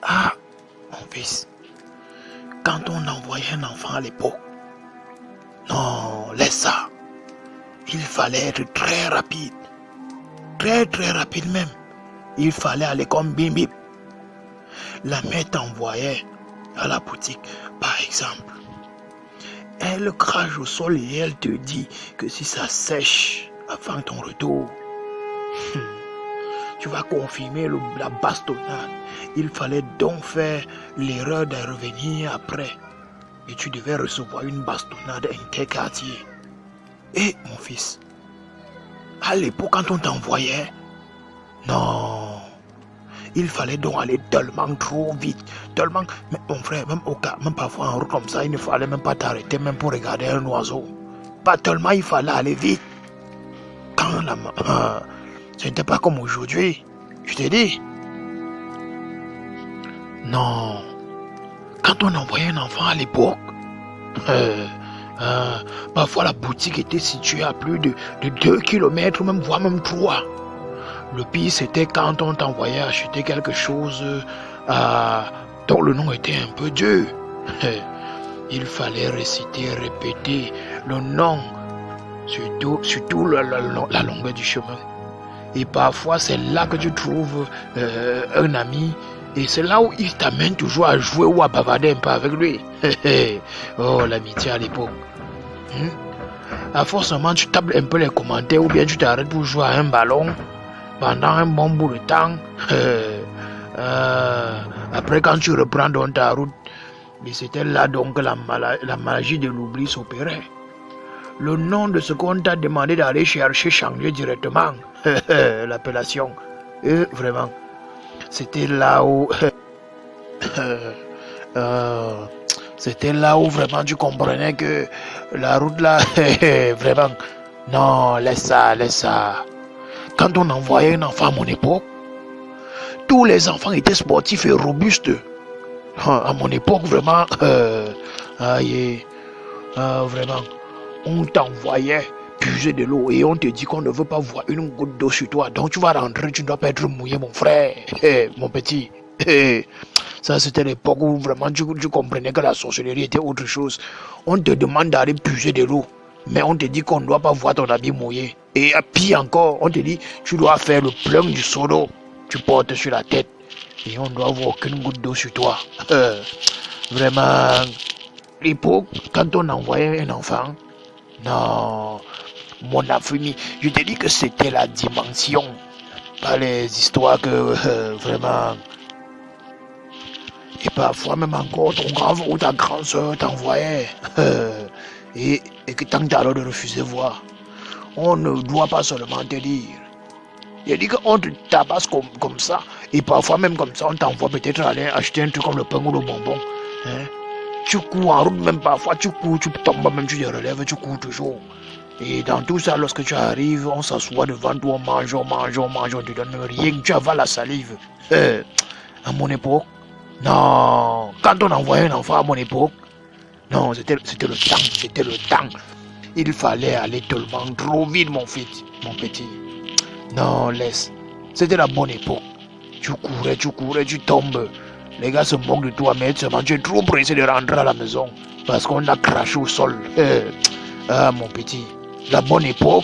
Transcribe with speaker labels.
Speaker 1: Ah, mon fils, quand on envoyait un enfant à l'époque, non, laisse ça. Il fallait être très rapide. Très très rapide même. Il fallait aller comme bim bim. La mère t'envoyait à la boutique, par exemple. Elle crache au sol et elle te dit que si ça sèche avant ton retour, tu vas confirmer la bastonnade. Il fallait donc faire l'erreur de revenir après. Et tu devais recevoir une bastonnade interquartier. Et mon fils, à l'époque quand on t'envoyait, non, il fallait donc aller tellement trop vite. Tellement, mais mon frère, même parfois en route comme ça, il ne fallait même pas t'arrêter même pour regarder un oiseau. Pas tellement il fallait aller vite. Quand ce n'était pas comme aujourd'hui, je t'ai dit. Non, quand on envoyait un enfant à l'époque, parfois la boutique était située à plus de 2 kilomètres, même voire même 3. Le pire c'était quand on t'envoyait acheter quelque chose dont le nom était un peu dur. Il fallait réciter, répéter le nom, surtout la longueur du chemin. Et parfois c'est là que tu trouves un ami. Et c'est là où il t'amène toujours à jouer ou à bavarder un peu avec lui. Oh, l'amitié à l'époque. À forcément, tu tables un peu les commentaires ou bien tu t'arrêtes pour jouer à un ballon pendant un bon bout de temps. Après, quand tu reprends dans ta route, c'était là donc que la magie de l'oubli s'opérait. Le nom de ce qu'on t'a demandé d'aller chercher changeait directement l'appellation. Vraiment. C'était là où c'était là où vraiment tu comprenais que la route là vraiment non, laisse ça. Quand on envoyait un enfant à mon époque, tous les enfants étaient sportifs et robustes. À mon époque vraiment vraiment on t'envoyait puiser de l'eau et on te dit qu'on ne veut pas voir une goutte d'eau sur toi. Donc tu vas rentrer, tu ne dois pas être mouillé, mon frère, mon petit. Ça, c'était l'époque où vraiment tu comprenais que la sorcellerie était autre chose. On te demande d'aller puiser de l'eau, mais on te dit qu'on ne doit pas voir ton habit mouillé. Et pire encore, on te dit tu dois faire le plein du seau d'eau. Tu portes sur la tête et on ne doit voir aucune goutte d'eau sur toi. Vraiment, l'époque, quand on envoyait un enfant, non, mon ami, je te dis que c'était la dimension, pas les histoires que vraiment. Et parfois même encore ton grand ou ta grande soeur t'envoyait et que tant que tu as l'heure de refuser voir. On ne doit pas seulement te dire. Il dit qu'on te tabasse comme ça et parfois même comme ça on t'envoie peut-être aller acheter un truc comme le pain ou le bonbon. Tu cours en route même parfois, tu cours, tu tombes même, tu te relèves, tu cours toujours. Et dans tout ça, lorsque tu arrives, on s'assoit devant toi, on mange, on te donne rien, tu avales la salive. À mon époque, non, quand on envoyait un enfant à mon époque, non, c'était le temps. Il fallait aller tellement trop vite, mon fils, mon petit. Non, laisse. C'était la bonne époque. Tu courais, tu tombes. Les gars se moquent de toi, mais seulement tu es trop pressé de rentrer à la maison parce qu'on a craché au sol. Ah, mon petit, la bonne époque,